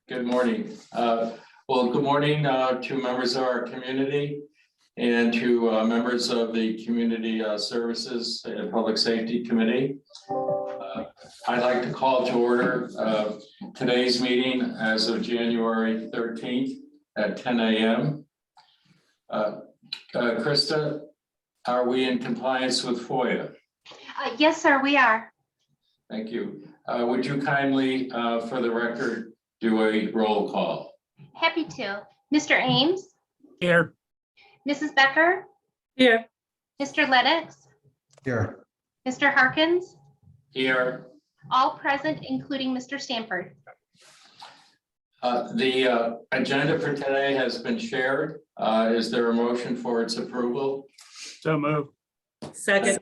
Good morning. Well, good morning to members of our community and to members of the Community Services and Public Safety Committee. I'd like to call to order today's meeting as of January 13th at 10 a.m. Krista, are we in compliance with FOIA? Yes, sir, we are. Thank you. Would you kindly, for the record, do a roll call? Happy to. Mr. Ames? Here. Mrs. Becker? Here. Mr. Lennox? Here. Mr. Harkins? Here. All present, including Mr. Stanford. The agenda for today has been shared. Is there a motion for its approval? So move. Second.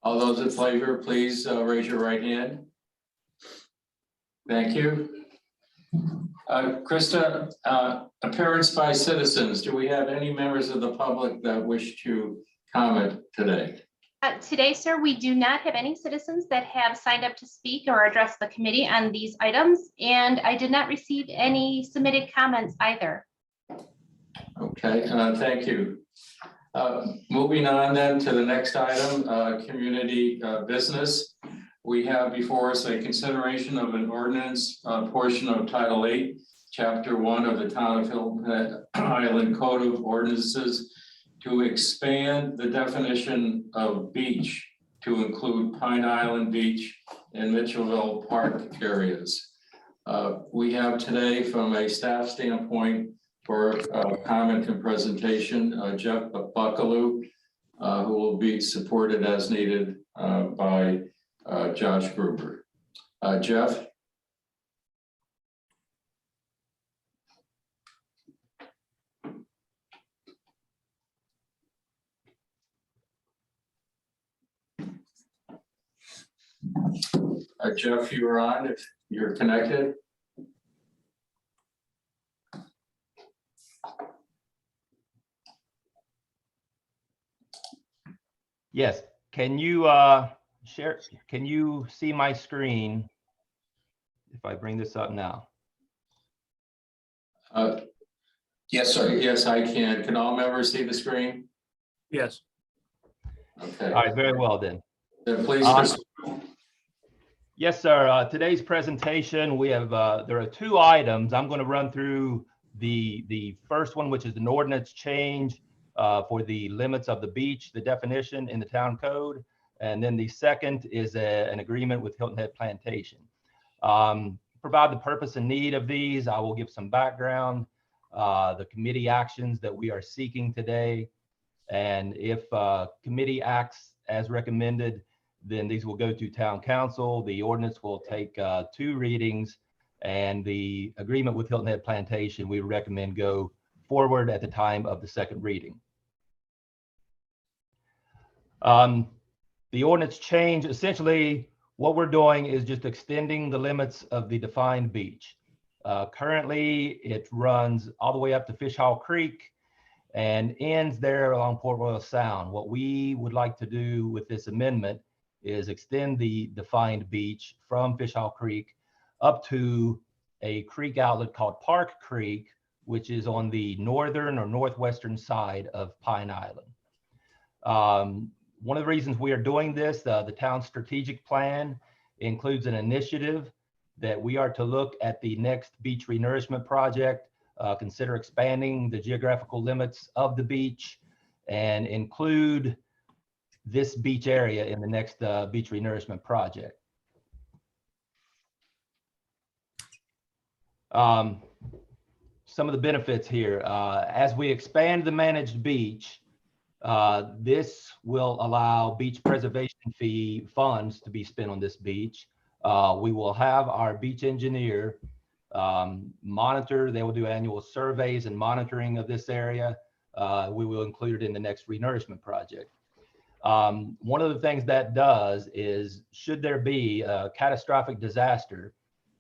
All those in favor, please raise your right hand. Thank you. Krista, appearance by citizens. Do we have any members of the public that wish to comment today? Today, sir, we do not have any citizens that have signed up to speak or address the committee on these items, and I did not receive any submitted comments either. Okay, thank you. Moving on then to the next item, community business. We have before us a consideration of an ordinance portion of Title 8, Chapter 1 of the Town of Hilton Island Code of Ordinances to expand the definition of beach to include Pine Island Beach and Mitchellville Park areas. We have today, from a staff standpoint, for comment and presentation, Jeff Buckaloo, who will be supported as needed by Josh Gruber. Jeff? Jeff, you're on if you're connected. Yes, can you share, can you see my screen if I bring this up now? Yes, sir. Yes, I can. Can all members see the screen? Yes. Okay. All right, very well then. Then please proceed. Yes, sir. Today's presentation, we have there are two items. I'm going to run through the first one, which is an ordinance change for the limits of the beach, the definition in the town code. And then the second is an agreement with Hilton Head Plantation. Provide the purpose and need of these. I will give some background, the committee actions that we are seeking today. And if committee acts as recommended, then these will go to town council. The ordinance will take 2 readings, and the agreement with Hilton Head Plantation, we recommend go forward at the time of the second reading. The ordinance change, essentially what we're doing is just extending the limits of the defined beach. Currently, it runs all the way up to Fish Hall Creek and ends there along Port Royal Sound. What we would like to do with this amendment is extend the defined beach from Fish Hall Creek up to a creek outlet called Park Creek, which is on the northern or northwestern side of Pine Island. One of the reasons we are doing this, the town's strategic plan includes an initiative that we are to look at the next beach renourishment project, consider expanding the geographical limits of the beach, and include this beach area in the next beach renourishment project. Some of the benefits here, as we expand the managed beach, this will allow beach preservation fee funds to be spent on this beach. We will have our beach engineer monitor. They will do annual surveys and monitoring of this area. We will include it in the next renourishment project. One of the things that does is, should there be a catastrophic disaster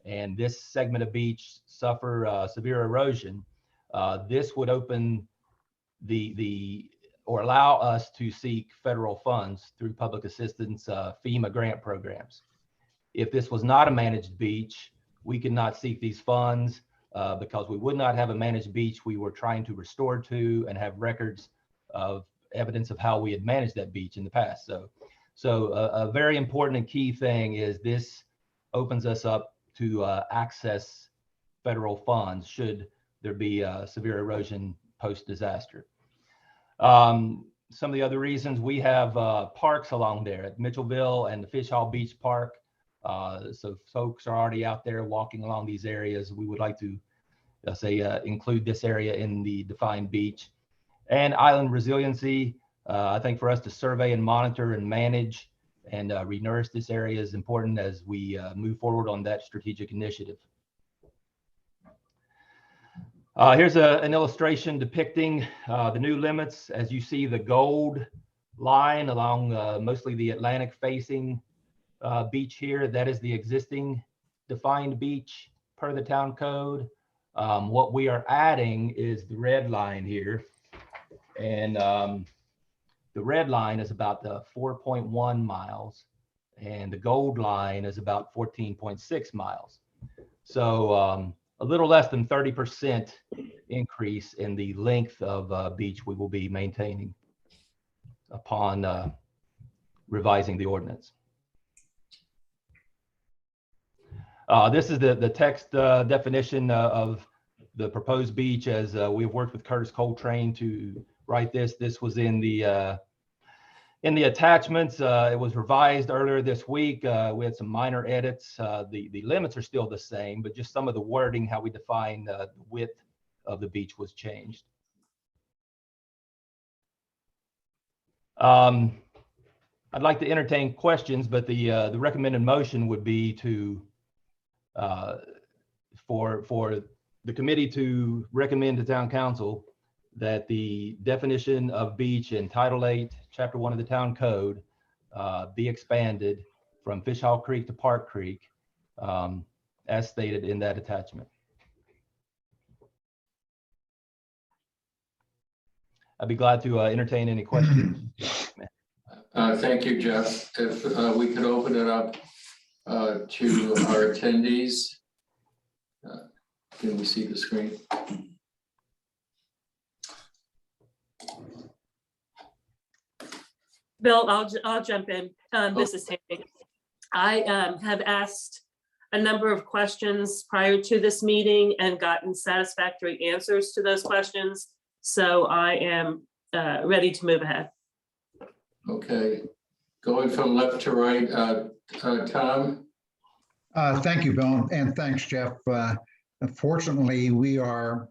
and this segment of beach suffer severe erosion, this would open or allow us to seek federal funds through public assistance FEMA grant programs. If this was not a managed beach, we could not seek these funds because we would not have a managed beach we were trying to restore to and have records of evidence of how we had managed that beach in the past. So a very important and key thing is this opens us up to access federal funds should there be severe erosion post-disaster. Some of the other reasons, we have parks along there at Mitchellville and the Fish Hall Beach Park. So folks are already out there walking along these areas. We would like to include this area in the defined beach. And island resiliency, I think for us to survey and monitor and manage and renourish this area is important as we move forward on that strategic initiative. Here's an illustration depicting the new limits. As you see, the gold line along mostly the Atlantic facing beach here, that is the existing defined beach per the town code. What we are adding is the red line here. And the red line is about 4.1 miles and the gold line is about 14.6 miles. So a little less than 30% increase in the length of beach we will be maintaining upon revising the ordinance. This is the text definition of the proposed beach as we've worked with Curtis Coltrane to write this. This was in the attachments. It was revised earlier this week. We had some minor edits. The limits are still the same, but just some of the wording, how we define the width of the beach was changed. I'd like to entertain questions, but the recommended motion would be to for the committee to recommend to town council that the definition of beach in Title 8, Chapter 1 of the Town Code be expanded from Fish Hall Creek to Park Creek, as stated in that attachment. I'd be glad to entertain any questions. Thank you, Jeff. If we could open it up to our attendees. Can we see the screen? Bill, I'll jump in. This is Tammy. I have asked a number of questions prior to this meeting and gotten satisfactory answers to those questions. So I am ready to move ahead. Okay, going from left to right, Tom. Thank you, Bill, and thanks, Jeff. Fortunately, we are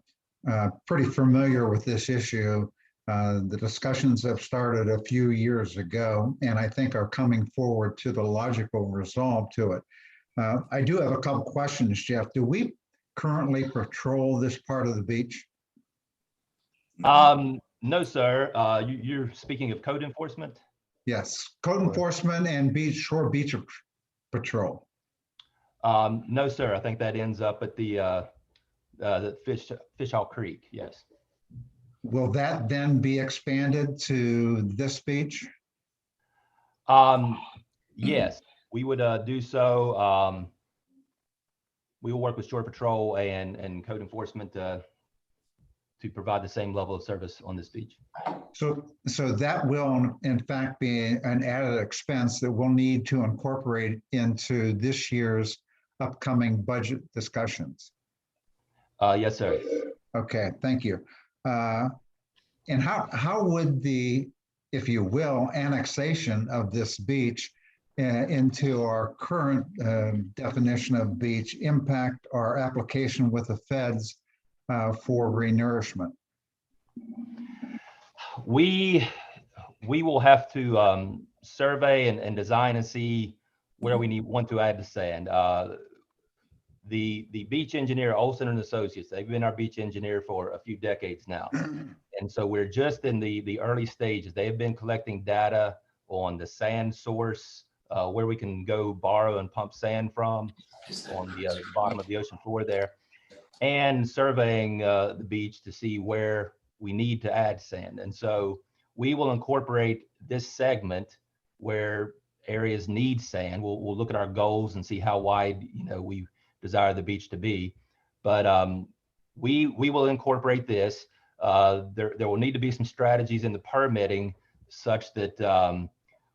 pretty familiar with this issue. The discussions have started a few years ago, and I think are coming forward to the logical resolve to it. I do have a couple questions, Jeff. Do we currently patrol this part of the beach? No, sir. You're speaking of code enforcement? Yes, code enforcement and shore beach patrol. No, sir. I think that ends up at the Fish Hall Creek. Yes. Will that then be expanded to this beach? Yes, we would do so. We will work with Shore Patrol and code enforcement to provide the same level of service on this beach. So that will in fact be an added expense that we'll need to incorporate into this year's upcoming budget discussions. Yes, sir. Okay, thank you. And how would the, if you will, annexation of this beach into our current definition of beach impact our application with the feds for renourishment? We will have to survey and design and see where we want to add the sand. The beach engineer, Olson and Associates, they've been our beach engineer for a few decades now. And so we're just in the early stages. They have been collecting data on the sand source, where we can go borrow and pump sand from on the bottom of the ocean floor there, and surveying the beach to see where we need to add sand. And so we will incorporate this segment where areas need sand. We'll look at our goals and see how wide we desire the beach to be. But we will incorporate this. There will need to be some strategies in the permitting such that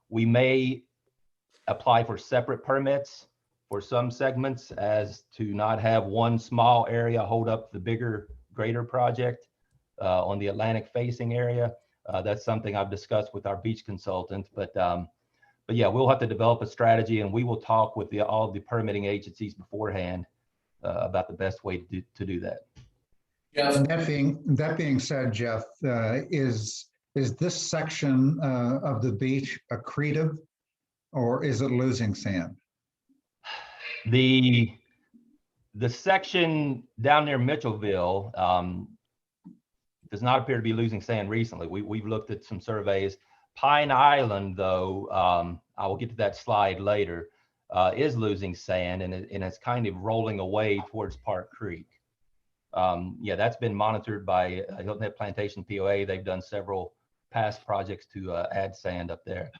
we may apply for separate permits for some segments, as to not have one small area hold up the greater project on the Atlantic facing area. That's something I've discussed with our beach consultant, but yeah, we'll have to develop a strategy, and we will talk with all the permitting agencies beforehand about the best way to do that. Yeah, That being said, Jeff, is this section of the beach accretive, or is it losing sand? The section down near Mitchellville does not appear to be losing sand recently. We've looked at some surveys. Pine Island, though, I will get to that slide later, is losing sand, and it's kind of rolling away towards Park Creek. Yeah, that's been monitored by Hilton Plantation POA. They've done several past projects to add sand up there.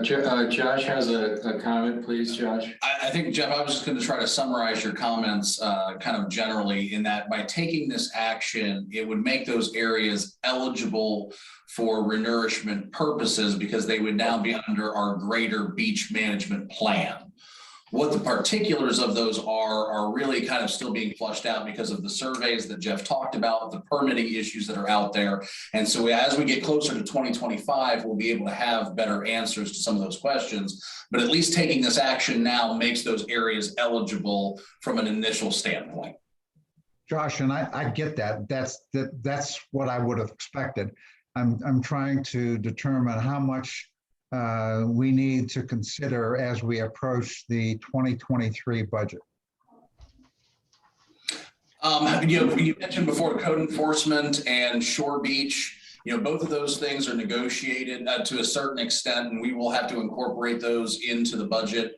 Josh has a comment, please, Josh. I think, Jeff, I was just going to try to summarize your comments kind of generally, in that by taking this action, it would make those areas eligible for renourishment purposes, because they would now be under our greater beach management plan. What the particulars of those are really kind of still being flushed out because of the surveys that Jeff talked about, the permitting issues that are out there. And so as we get closer to 2025, we'll be able to have better answers to some of those questions. But at least taking this action now makes those areas eligible from an initial standpoint. Josh, and I get that. That's what I would have expected. I'm trying to determine how much we need to consider as we approach the 2023 budget. You mentioned before code enforcement and Shore Beach. Both of those things are negotiated to a certain extent, and we will have to incorporate those into the budget.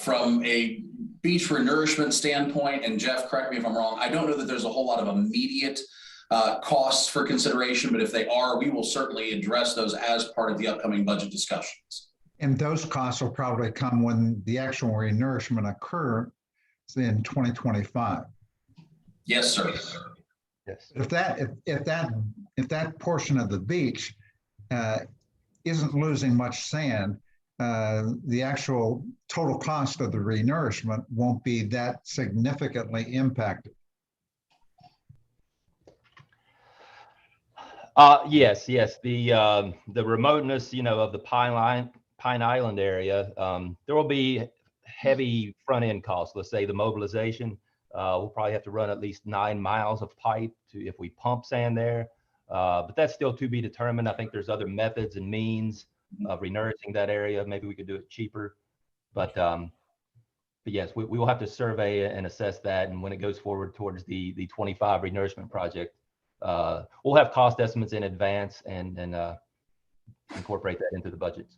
From a beach renourishment standpoint, and Jeff, correct me if I'm wrong, I don't know that there's a whole lot of immediate costs for consideration, but if they are, we will certainly address those as part of the upcoming budget discussions. And those costs will probably come when the actual renourishment occurs in 2025. Yes, sir. Yes. If that portion of the beach isn't losing much sand, the actual total cost of the renourishment won't be that significantly impacted. Yes. The remoteness, of the Pine Island area, there will be heavy front end costs. Let's say the mobilization. We'll probably have to run at least 9 miles of pipe if we pump sand there. But that's still to be determined. I think there's other methods and means of renourishing that area. Maybe we could do it cheaper. But yes, we will have to survey and assess that. And when it goes forward towards the 25 renourishment project, we'll have cost estimates in advance and incorporate that into the budgets.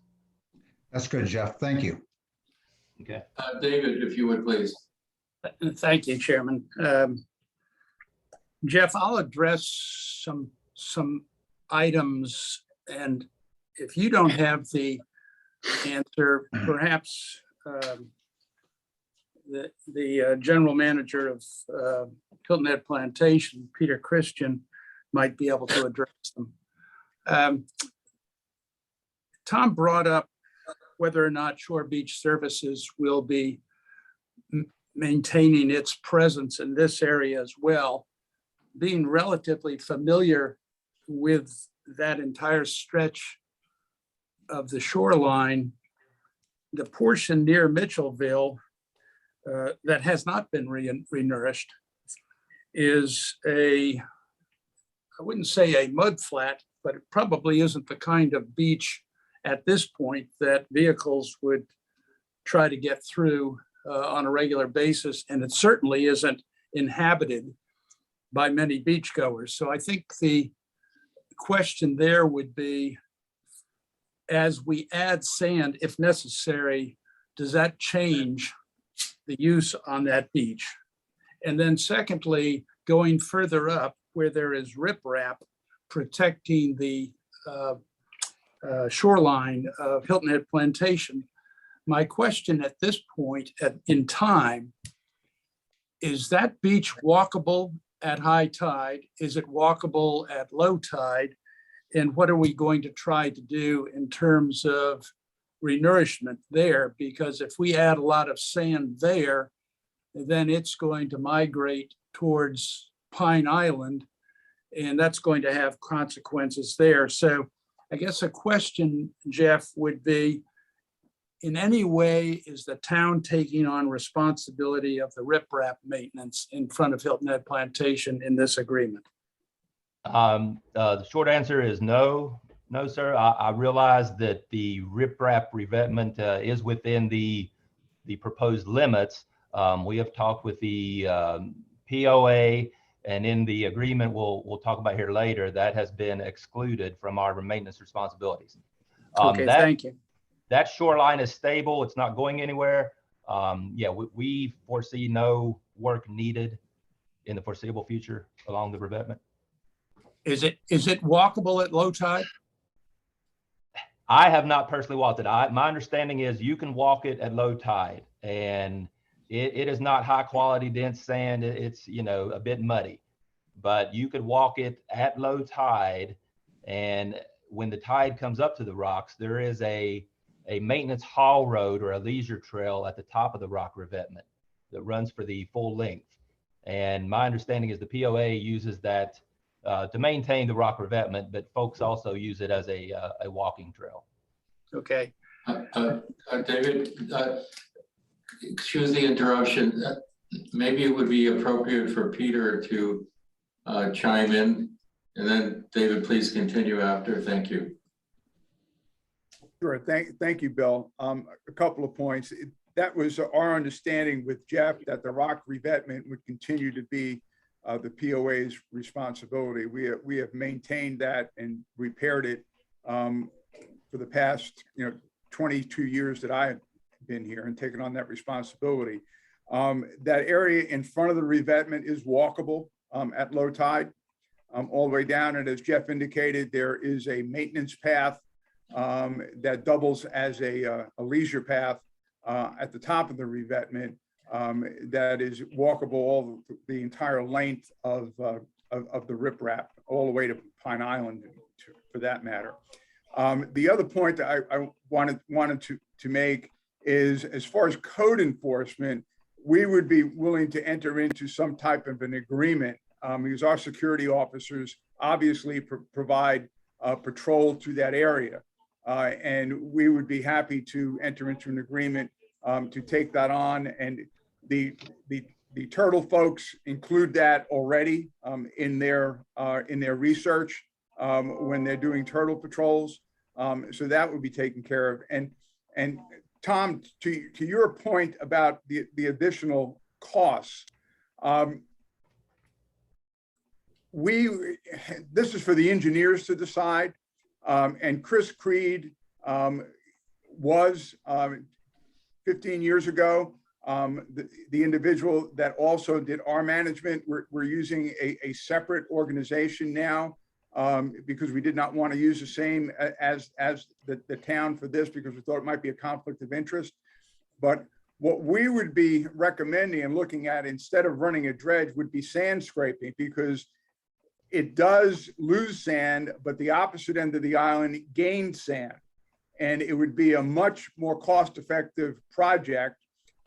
That's good, Jeff. Thank you. Okay. David, if you would, please. Thank you, Chairman. Jeff, I'll address some items, and if you don't have the answer, perhaps the general manager of Hilton Plantation, Peter Christian, might be able to address them. Tom brought up whether or not Shore Beach Services will be maintaining its presence in this area as well. Being relatively familiar with that entire stretch of the shoreline, the portion near Mitchellville that has not been renourished is I wouldn't say a mud flat, but it probably isn't the kind of beach at this point that vehicles would try to get through on a regular basis, and it certainly isn't inhabited by many beachgoers. So I think the question there would be, as we add sand, if necessary, does that change the use on that beach? And then secondly, going further up where there is riprap protecting the shoreline of Hilton Head Plantation, my question at this point in time, is that beach walkable at high tide? Is it walkable at low tide? And what are we going to try to do in terms of renourishment there? Because if we add a lot of sand there, then it's going to migrate towards Pine Island, and that's going to have consequences there. So I guess a question, Jeff, would be, in any way, is the town taking on responsibility of the riprap maintenance in front of Hilton Head Plantation in this agreement? The short answer is no, sir. I realize that the riprap revetment is within the proposed limits. We have talked with the POA, and in the agreement we'll talk about here later, that has been excluded from our maintenance responsibilities. Okay, thank you. That shoreline is stable. It's not going anywhere. Yeah, we foresee no work needed in the foreseeable future along the revetment. Is it walkable at low tide? I have not personally walked it. My understanding is you can walk it at low tide, and it is not high quality dense sand. It's, you know, a bit muddy, but you could walk it at low tide. And when the tide comes up to the rocks, there is a maintenance haul road or a leisure trail at the top of the rock revetment that runs for the full length. And my understanding is the POA uses that to maintain the rock revetment, but folks also use it as a walking trail. Okay. David, excuse the interruption. Maybe it would be appropriate for Peter to chime in, and then David, please continue after. Thank you. Sure. Thank you, Bill. A couple of points. That was our understanding with Jeff, that the rock revetment would continue to be the POA's responsibility. We have maintained that and repaired it for the past 22 years that I've been here and taken on that responsibility. That area in front of the revetment is walkable at low tide all the way down. And as Jeff indicated, there is a maintenance path that doubles as a leisure path at the top of the revetment that is walkable all the entire length of the riprap, all the way to Pine Island, for that matter. The other point that I wanted to make is, as far as code enforcement, we would be willing to enter into some type of an agreement because our security officers obviously provide patrol to that area. And we would be happy to enter into an agreement to take that on. And the turtle folks include that already in their research when they're doing turtle patrols. So that would be taken care of. And Tom, to your point about the additional costs, this is for the engineers to decide. And Chris Creed was 15 years ago the individual that also did our management. We're using a separate organization now because we did not want to use the same as the town for this, because we thought it might be a conflict of interest. But what we would be recommending and looking at, instead of running a dredge, would be sand scraping, because it does lose sand, but the opposite end of the island gains sand. And it would be a much more cost-effective project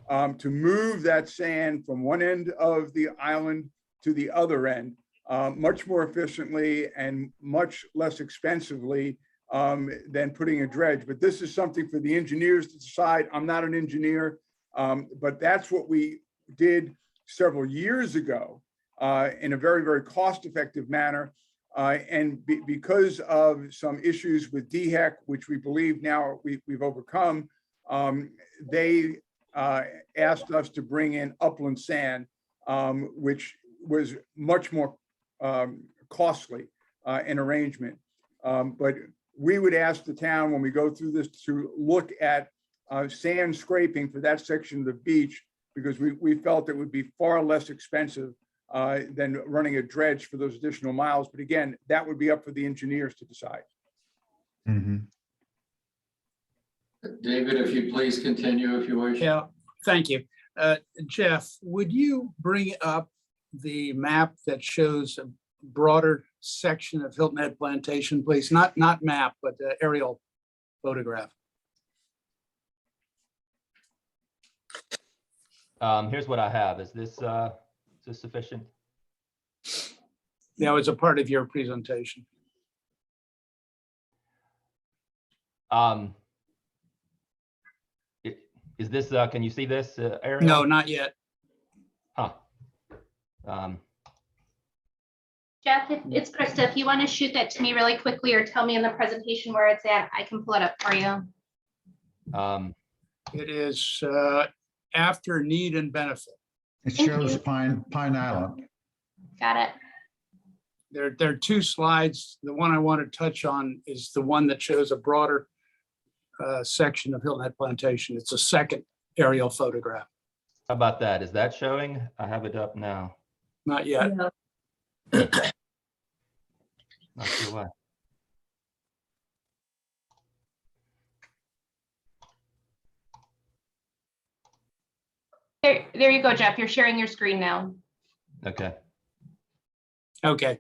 to move that sand from one end of the island to the other end, much more efficiently and much less expensively than putting a dredge. But this is something for the engineers to decide. I'm not an engineer, but that's what we did several years ago in a very, very cost-effective manner. And because of some issues with DHEC, which we believe now we've overcome, they asked us to bring in upland sand, which was much more costly in arrangement. But we would ask the town, when we go through this, to look at sand scraping for that section of the beach, because we felt it would be far less expensive than running a dredge for those additional miles. But again, that would be up for the engineers to decide. Mm-hmm. David, if you please continue if you wish. Yeah, thank you. Jeff, would you bring up the map that shows a broader section of Hilton Head Plantation, please? Not map, but the aerial photograph. Here's what I have. Is this sufficient? That was a part of your presentation. Is this, can you see this, Ariel? No, not yet. Huh. Jeff, it's Krista. If you want to shoot that to me really quickly or tell me in the presentation where it's at, I can pull it up for you. It is after need and benefit. It Thank shows you. Pine Island. Got it. There are two slides. The one I want to touch on is the one that shows a broader section of Hilton Head Plantation. It's a second aerial photograph. How about that? Is that showing? I have it up now. Not yet. Yeah. Not sure why. There you go, Jeff. You're sharing your screen now. Okay. Okay.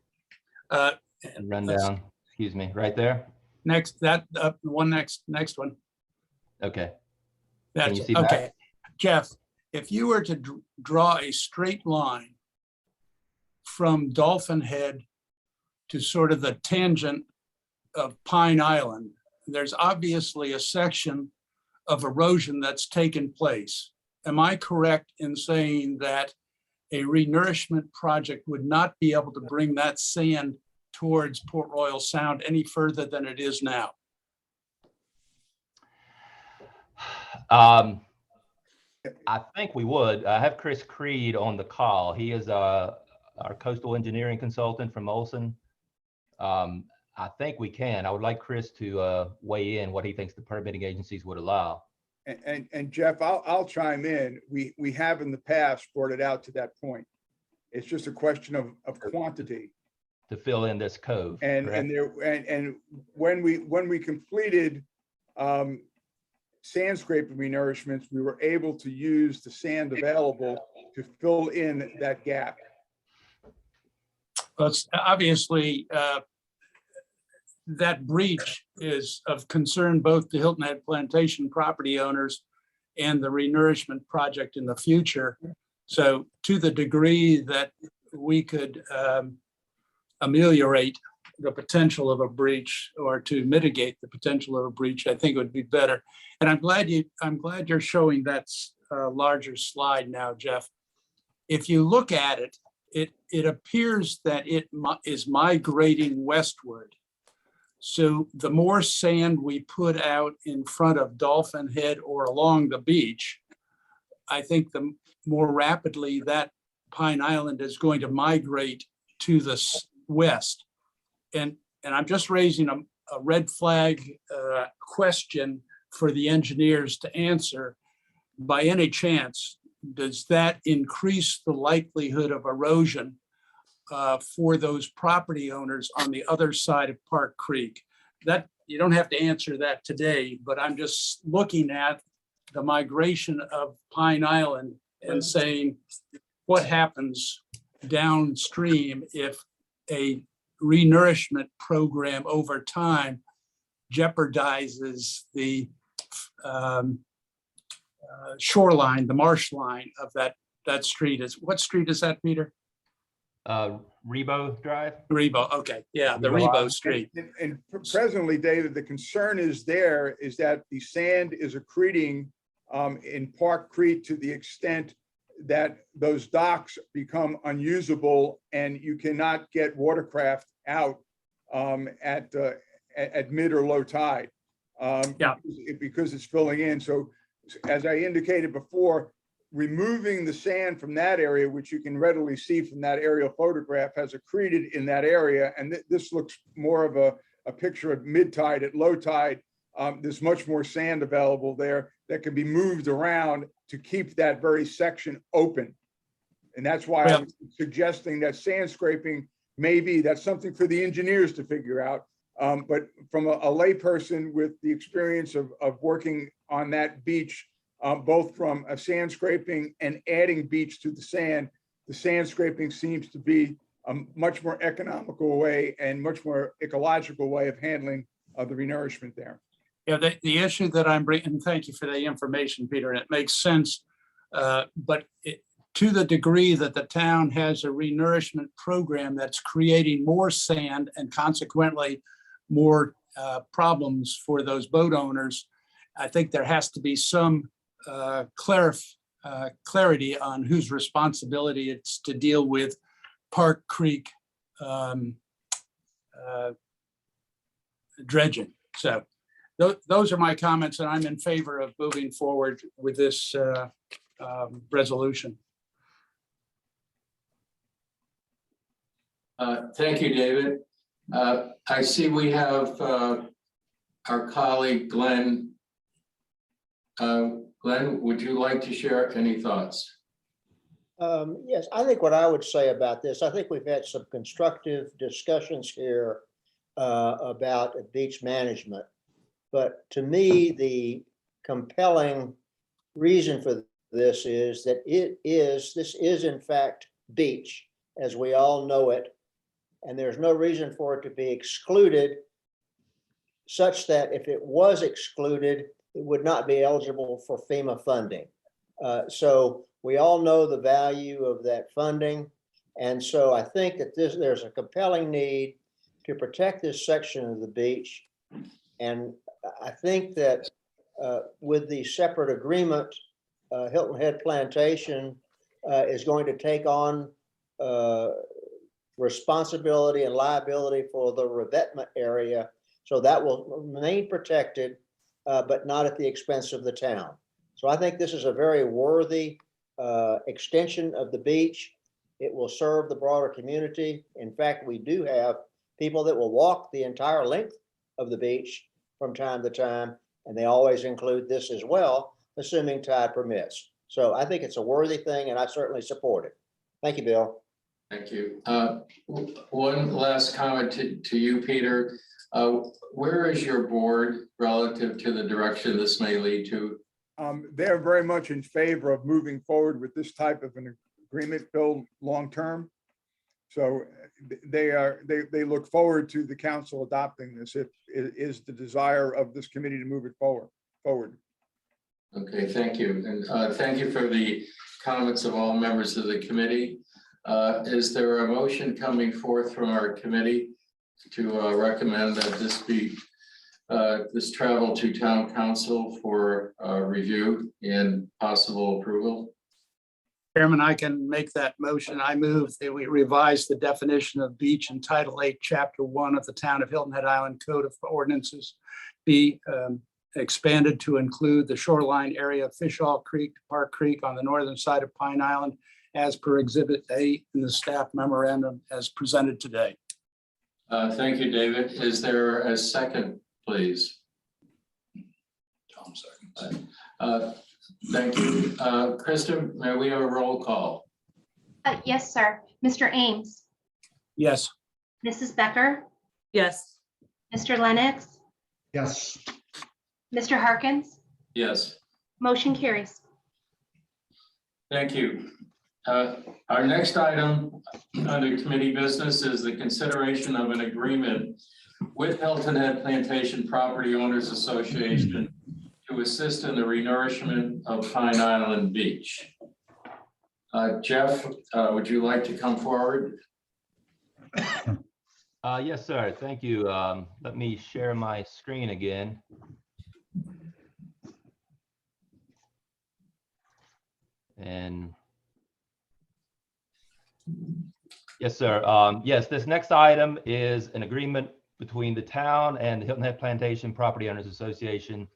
And run down, excuse me, right there. Next, that one next one. Okay. That's you see that? okay. Jeff, if you were to draw a straight line from Dolphin Head to sort of the tangent of Pine Island, there's obviously a section of erosion that's taken place. Am I correct in saying that a renourishment project would not be able to bring that sand towards Port Royal Sound any further than it is now? I think we would. I have Chris Creed on the call. He is our coastal engineering consultant from Olson. I think we can. I would like Chris to weigh in what he thinks the permitting agencies would allow. And Jeff, I'll chime in. We have in the past brought it out to that point. It's just a question of quantity. To fill in this cove. And when we completed sand scraping renourishments, we were able to use the sand available to fill in that gap. But obviously, that breach is of concern both to Hilton Head Plantation property owners and the renourishment project in the future. So to the degree that we could ameliorate the potential of a breach or to mitigate the potential of a breach, I think it would be better. And I'm glad you're showing that larger slide now, Jeff. If you look at it, it appears that it is migrating westward. So the more sand we put out in front of Dolphin Head or along the beach, I think the more rapidly that Pine Island is going to migrate to the west. And I'm just raising a red flag question for the engineers to answer. By any chance, does that increase the likelihood of erosion for those property owners on the other side of Park Creek? That you don't have to answer that today, but I'm just looking at the migration of Pine Island and saying, what happens downstream if a renourishment program over time jeopardizes the shoreline, the marsh line of that street? What street is that, Peter? Rebo Drive? Rebo, okay, yeah, the Rebo Rebo Street. And presently, David, the concern is that the sand is accreting in Park Creek to the extent that those docks become unusable and you cannot get watercraft out at mid or low tide. Because it's filling in. So as I indicated before, removing the sand from that area, which you can readily see from that aerial photograph, has accreted in that area. And this looks more of a picture of mid tide. At low tide, there's much more sand available there that can be moved around to keep that very section open. And that's why I'm suggesting that sand scraping, maybe that's something for the engineers to figure out. But from a layperson with the experience of working on that beach, both from a sand scraping and adding beach to the sand scraping seems to be a much more economical way and much more ecological way of handling the renourishment there. Yeah, the issue that I'm bringing, thank you for the information, Peter, and it makes sense. But to the degree that the town has a renourishment program that's creating more sand and consequently more problems for those boat owners, I think there has to be some clarity on whose responsibility it's to deal with Park Creek dredging. So those are my comments, and I'm in favor of moving forward with this resolution. Thank you, David. I see we have our colleague Glenn. Glenn, would you like to share any thoughts? Yes, I think what I would say about this, I think we've had some constructive discussions here about beach management. But to me, the compelling reason for this is that this is in fact beach as we all know it. And there's no reason for it to be excluded such that if it was excluded, it would not be eligible for FEMA funding. So we all know the value of that funding. And so I think that there's a compelling need to protect this section of the beach. And I think that with the separate agreement, Hilton Head Plantation is going to take on responsibility and liability for the revetment area. So that will remain protected, but not at the expense of the town. So I think this is a very worthy extension of the beach. It will serve the broader community. In fact, we do have people that will walk the entire length of the beach from time to time, and they always include this as well, assuming tide permits. So I think it's a worthy thing, and I certainly support it. Thank you, Bill. Thank you. One last comment to you, Peter. Where is your board relative to the direction this may lead to? They're very much in favor of moving forward with this type of an agreement, Bill, long-term. So they look forward to the council adopting this. It is the desire of this committee to move it forward. Okay, thank you. And thank you for the comments of all members of the committee. Is there a motion coming forth from our committee to recommend that this travel to town council for review and possible approval? Chairman, I can make that motion. I move that we revise the definition of beach in Title 8, Chapter 1 of the Town of Hilton Head Island Code of Ordinances be expanded to include the shoreline area of Fishhall Creek to Park Creek on the northern side of Pine Island as per Exhibit A in the staff memorandum as presented today. Thank you, David. Is there a second, please? Tom seconds. Thank you. Kristen, may we have a roll call? Yes, sir. Mr. Ames, Yes. Mrs. Becker, Yes. Mr. Lennox, Yes. Mr. Harkins, Yes. motion carries. Thank you. Our next item under committee business is the consideration of an agreement with Hilton Head Plantation Property Owners Association to assist in the renourishment of Pine Island Beach. Jeff, would you like to come forward? Yes, sir. Thank you. Let me share my screen again. And yes, sir. Yes, this next item is an agreement between the town and the Hilton Head Plantation Property Owners Association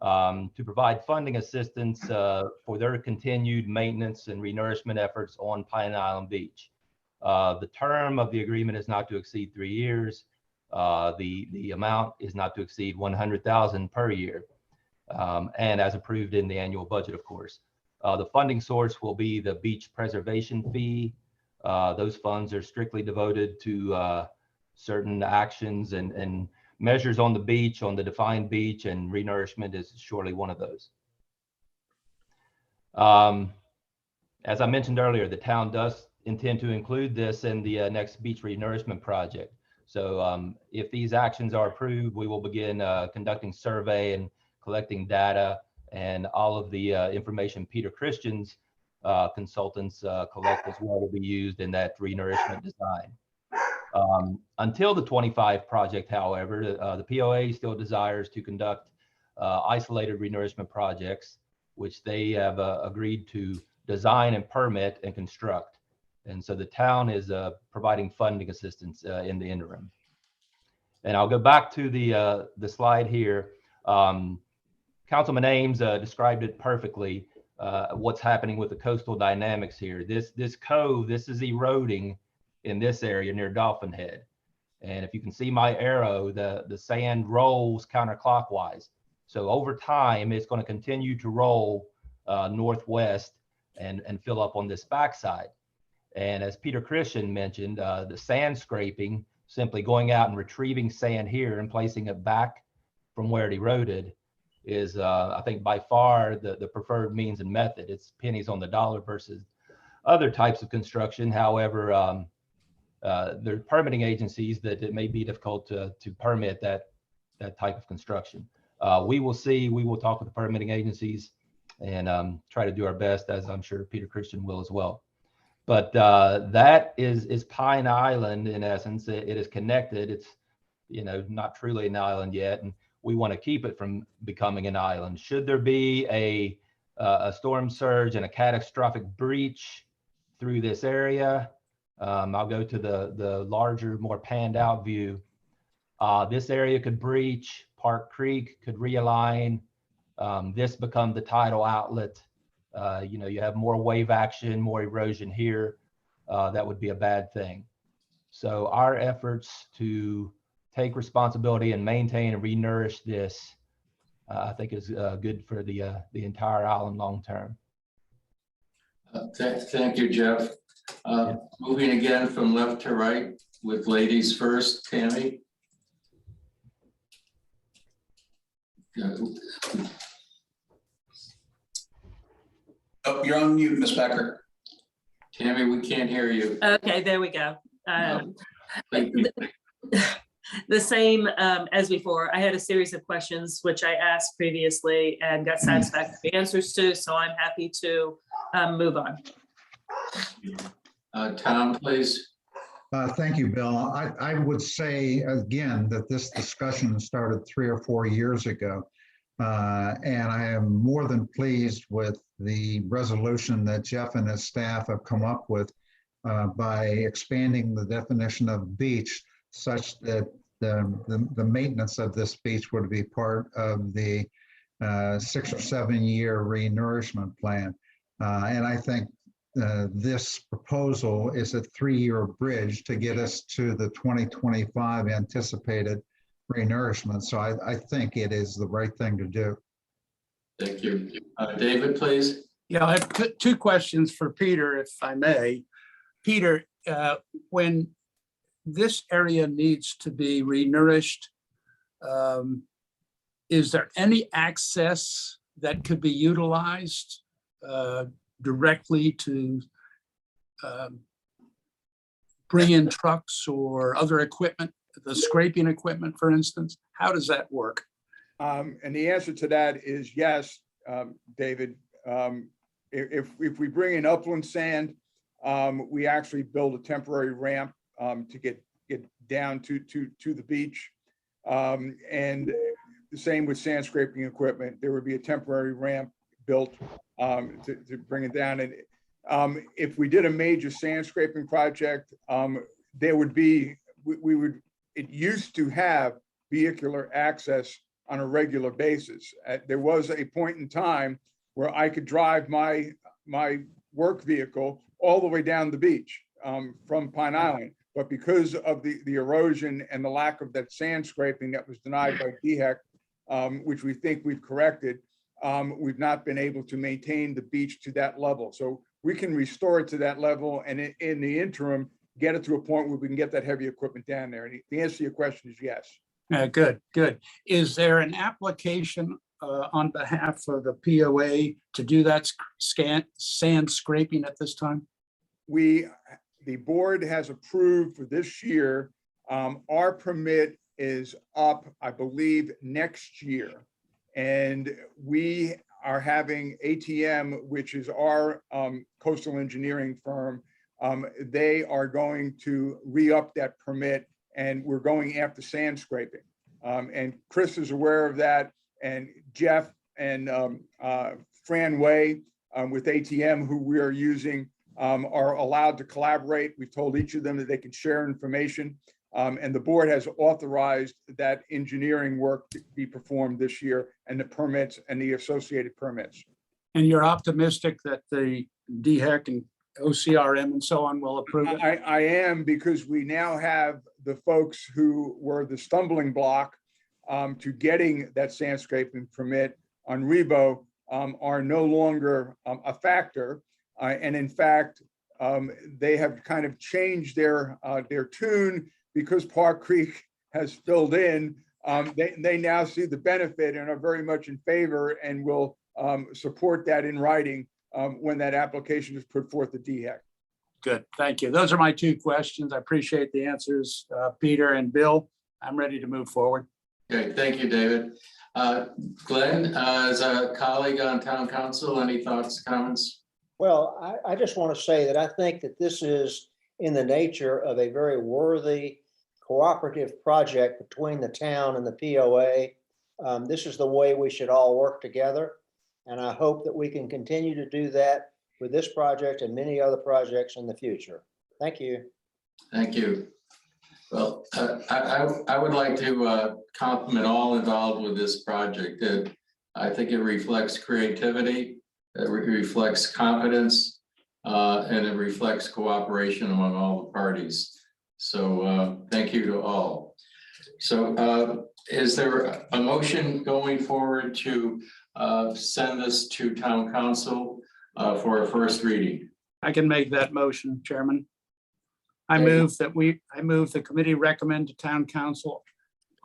to provide funding assistance for their continued maintenance and renourishment efforts on Pine Island Beach. The term of the agreement is not to exceed 3 years. The amount is not to exceed $100,000 per year, and as approved in the annual budget, of course. The funding source will be the beach preservation fee. Those funds are strictly devoted to certain actions and measures on the beach, on the defined beach, and renourishment is surely one of those. As I mentioned earlier, the town does intend to include this in the next beach renourishment project. So if these actions are approved, we will begin conducting survey and collecting data, and all of the information Peter Christian's consultants collect as well will be used in that renourishment design. Until the 25 project, however, the POA still desires to conduct isolated renourishment projects, which they have agreed to design and permit and construct. And so the town is providing funding assistance in the interim. And I'll go back to the slide here. Councilman Ames described it perfectly, what's happening with the coastal dynamics here. This cove, this is eroding in this area near Dolphin Head. And if you can see my arrow, the sand rolls counterclockwise. So over time, it's going to continue to roll northwest and fill up on this backside. And as Peter Christian mentioned, the sand scraping, simply going out and retrieving sand here and placing it back from where it eroded, is I think by far the preferred means and method. It's pennies on the dollar versus other types of construction. However, there are permitting agencies that it may be difficult to permit that type of construction. We will see, we will talk with the permitting agencies and try to do our best, as I'm sure Peter Christian will as well. But that is Pine Island in essence. It is connected. It's, you know, not truly an island yet, and we want to keep it from becoming an island. Should there be a storm surge and a catastrophic breach through this area, I'll go to the larger, more panned out view. This area could breach, Park Creek could realign, this become the tidal outlet. You know, you have more wave action, more erosion here. That would be a bad thing. So our efforts to take responsibility and maintain and renourish this, I think is good for the entire island long term. Thank you, Jeff. Moving again from left to right with ladies first, Tammy. Oh, you're on mute, Ms. Becker. Tammy, we can't hear you. Okay, there we go. Thank you. The same as before. I had a series of questions which I asked previously and got satisfactory answers to, so I'm happy to move on. Tom, please. Thank you, Bill. I would say again that this discussion started 3 or 4 years ago. And I am more than pleased with the resolution that Jeff and his staff have come up with by expanding the definition of beach such that the maintenance of this beach would be part of the 6 or 7 year renourishment plan. And I think this proposal is a 3-year bridge to get us to the 2025 anticipated renourishment. So I think it is the right thing to do. Thank you. David, please. Yeah, I have two questions for Peter, if I may. Peter, when this area needs to be renourished, is there any access that could be utilized directly to bring in trucks or other equipment, the scraping equipment, for instance? How does that work? And the answer to that is yes, David. If we bring in upland sand, we actually build a temporary ramp to get down to the beach. And the same with sand scraping equipment. There would be a temporary ramp built to bring it down. And if we did a major sand scraping project, there would be, it used to have vehicular access on a regular basis. There was a point in time where I could drive my work vehicle all the way down the beach from Pine Island. But because of the erosion and the lack of that sand scraping that was denied by DHEC, which we think we've corrected, we've not been able to maintain the beach to that level. So we can restore it to that level, and in the interim, get it to a point where we can get that heavy equipment down there. And the answer to your question is yes. Good, good. Is there an application on behalf of the POA to do that sand scraping at this time? The board has approved for this year. Our permit is up, I believe, next year. And we are having ATM, which is our coastal engineering firm. They are going to re-up that permit, and we're going after sand scraping. And Chris is aware of that, and Jeff and Fran Way with ATM, who we are using, are allowed to collaborate. We've told each of them that they can share information. And the board has authorized that engineering work to be performed this year, and the permits and the associated permits. And you're optimistic that the DHEC and OCRM and so on will approve it? I am, because we now have the folks who were the stumbling block to getting that sand scraping permit on Rebo are no longer a factor. And in fact, they have kind of changed their tune because Park Creek has filled in. They now see the benefit and are very much in favor, and will support that in writing when that application is put forth to DHEC. Good, thank you. Those are my two questions. I appreciate the answers, Peter and Bill. I'm ready to move forward. Okay, thank you, David. Glenn, as a colleague on town council, any thoughts, comments? Well, I just want to say that I think that this is in the nature of a very worthy cooperative project between the town and the POA. This is the way we should all work together. And I hope that we can continue to do that with this project and many other projects in the future. Thank you. Thank you. Well, I would like to compliment all involved with this project. I think it reflects creativity, it reflects competence, and it reflects cooperation among all the parties. So thank you to all. So is there a motion going forward to send this to town council for a first reading? I can make that motion, Chairman. I Thank you. move the committee recommend to town council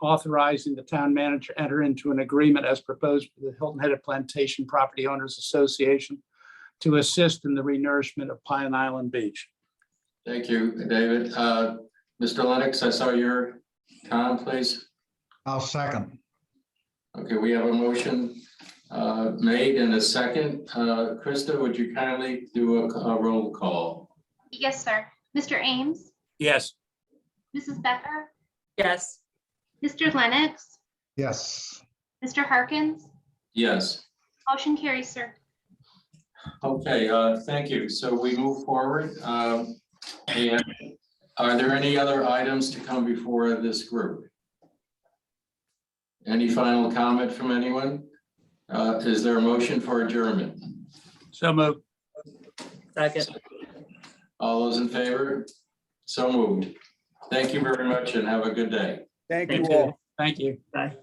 authorizing the town manager enter into an agreement as proposed with the Hilton Head Plantation Property Owners Association to assist in the renourishment of Pine Island Beach. Thank you, David. Mr. Lennox, I saw your comment, please. I'll second. Okay, we have a motion made in a second. Krista, would you kindly do a roll call? Yes, sir. Mr. Ames, Yes. Mrs. Becker, Yes. Mr. Lennox, Yes. Mr. Harkins, Yes. motion carries, sir. Okay, thank you. So we move forward. And are there any other items to come before this group? Any final comment from anyone? Is there a motion for adjournment? So moved. Second. All those in favor? So moved. Thank you very much and have a good day. Thank you Thank you. all. Thank you. Bye.